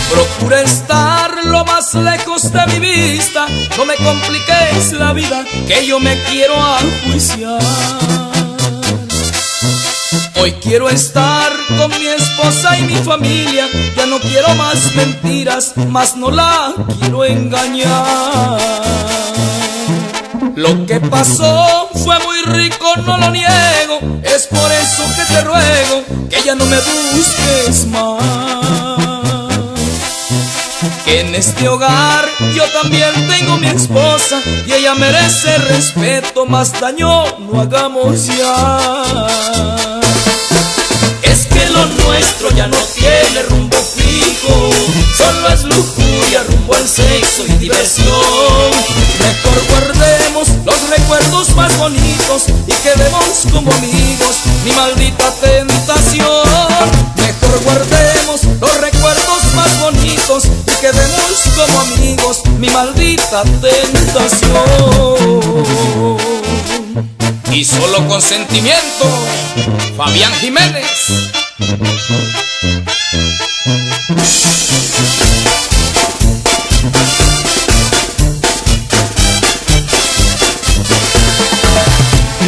Procura estar lo más lejos de mi vista, no me compliques la vida, que yo me quiero enjuiciar. Hoy quiero estar con mi esposa y mi familia, ya no quiero más mentiras, más no la quiero engañar. Lo que pasó fue muy rico, no lo niego, es por eso que te ruego que ya no me busques más. Que en este hogar yo también tengo mi esposa y ella merece respeto, más daño no hagamos ya. Es que lo nuestro ya no tiene rumbo fijo, solo es lujuria, rumbo al sexo y diversión. Mejor guardemos los recuerdos más bonitos y quedemos como amigos, mi maldita tentación. Mejor guardemos los recuerdos más bonitos y quedemos como amigos, mi maldita tentación. Y solo con sentimiento, Fabián Jiménez.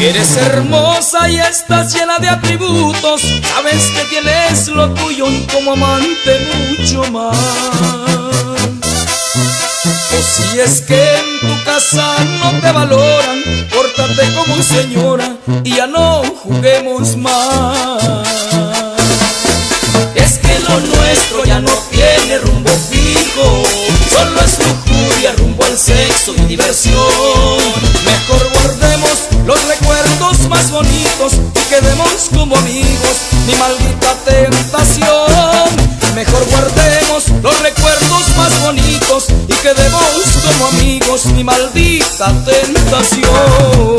Eres hermosa y estás llena de atributos, sabes que tienes lo tuyo y como amante mucho más. O si es que en tu casa no te valoran, pórtate como señora y ya no juguemos más. Es que lo nuestro ya no tiene rumbo fijo, solo es lujuria, rumbo al sexo y diversión. Mejor guardemos los recuerdos más bonitos y quedemos como amigos, mi maldita tentación. Mejor guardemos los recuerdos más bonitos y quedemos como amigos, mi maldita tentación.